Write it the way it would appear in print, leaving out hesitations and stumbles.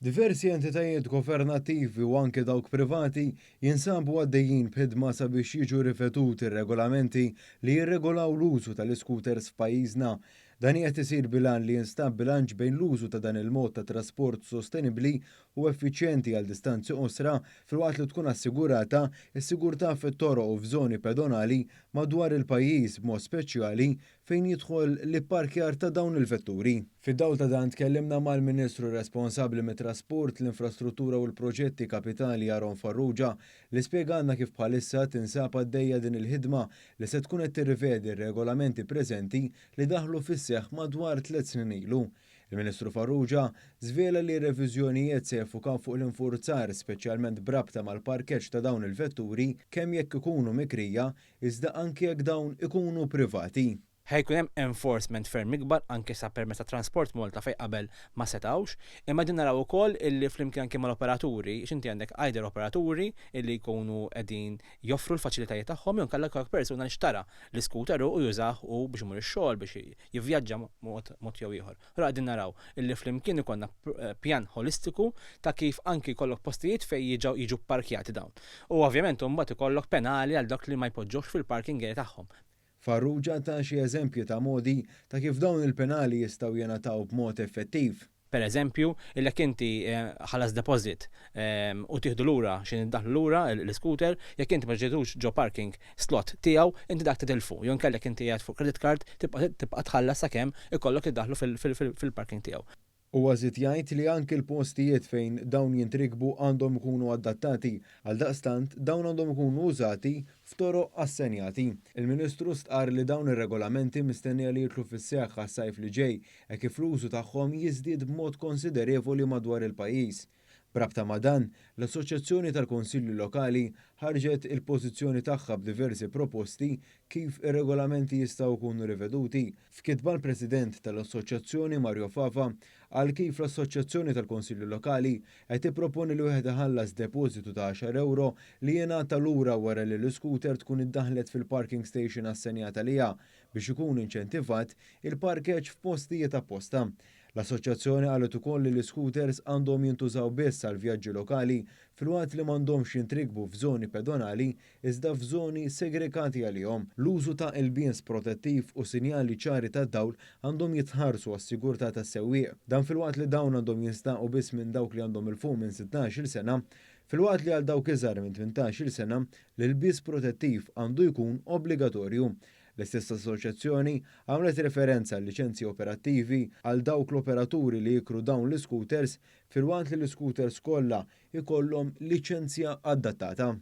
Diversi entitajiet governattivi u anke dawk privati jinsabu għaddejjin b'ħidma sabiex jiġu riveduti ir-regolamenti li jirregolaw l-użu tal-iskuters f'pajjiżna. Dan qed isir bilan li jinstab bilanċ bejn l-użu ta' dan il-mod ta' trasport sostenibbli u effiċjenti għal distanzi qosra filwaqt li tkun assigurata s-sigurtà fit-toroq u f'żoni pedonali madwar il-pajjiż b'mod speċjali fejn jidħol l-ipparkjar ta' dawn il-vetturi. Fid-dawl ta' dan tkellimna mal-Ministru responsabbli mit-trasport, l-infrastruttura u l-proġetti kapitali Aron Farrugia li spjegana kif bħalissa tinsab għaddejja din il-ħidma li se tkun qed tirrivedi r-regolamenti preżenti li daħlu fis-seħħ madwar 3 snin ilu. Il-Ministru Farrugia żvela li r-reviżjonijiet se jeffukaw fuq l-infurzar speċjalment brabta mal-parkeġġ ta' dawn il-vetturi kemm jekk ikunu mikrija iżda anke jekk dawn ikunu privati. Ħajkun hemm enforcement ferm ikbar anke sa permezz ta' Transport Malta fejn qabel ma setawx, imma din naraw ukoll illi flimkien anke mal-operaturi, x'inti għandek either operaturi illi jkunu qegħdin joffru l-faċilitajiet tagħhom jew kellek persuna nixtara l-iskuteru u jużah u biex imur ix-xogħol biex jivvjaġġa mod jew ieħor. Però qegħdin naraw illi flimkien ikollna pjan holistiku ta' kif anke jkollok postijiet fejn jiġu parkjati dawn. U ovvjament imbagħad ikollok penali għal dak li ma jpoġġux fil-parking area tagħhom. Farrugia ta' xi eżempji ta' modi ta' kif dawn il-penali jistgħu jingħataw b'mod effettiv. Per eżempju, jekk inti ħalas deposit u tieħdu lura x'in iddaħlu lura l-scooter, jekk inti ma ġġedux ġo parking slot tiegħu, inti dak titilfu. Jew inkellek inti qiegħed fuq credit card tibqa' tħallas sakemm ikollok iddaħlu fil-parking tiegħu. U għazit jgħid li anke l-postijiet fejn dawn jintrikbu għandhom ikunu adattati għal daqstant dawn għandhom ikunu użati f'toroq assenjati. Il-Ministru stqar li dawn ir-regolamenti mistennija li jitlu fis-seħħ għas-sajf li ġej e kif l-użu tagħhom jiżdied b'mod konsiderevoli madwar il-pajjiż. Brabta ma' dan, l-Assoċjazzjoni tal-Konsilli Lokali ħarġet il-pożizzjoni tagħha b'diversi proposti kif ir-regolamenti jistgħu jkunu riveduti. F'kitba l-President tal-Assoċjazzjoni Mario Fafa għal kif l-Assoċjazzjoni tal-Konsilli Lokali qed tipproponi li wieħed iħallas depożitu ta' 10 euro li jingħata lura wara li l-iskuter tkun iddaħlet fil-parking station assenjata liha biex ikun inċentivat il-parkeġġ f'postijiet apposta. L-Assoċjazzjoni qalet ukoll li l-scooters għandhom jintużaw biss għal vjaġġi lokali filwaqt li m'għandhomx jintrikbu f'żoni pedonali iżda f'żoni segregati għalihom. L-użu ta' ilbiens protettiv u sinjali ċari tad-dawl għandhom jitħarsu għas-sigurtà tas-sewwieq. Dan filwaqt li dawn għandhom jinstaqgħu biss minn dawk li għandhom il-fuq minn 16-il sena, filwaqt li għal dawk iżgħar minn 18-il sena l-ilbies protettiv għandu jkun obbligatorju. L-istess assoċjazzjoni għamlet referenza għal liċenzji operattivi għal dawk l-operaturi li jikru dawn l-scooters filwaqt li l-scooters kollha ikollhom liċenzja adattata.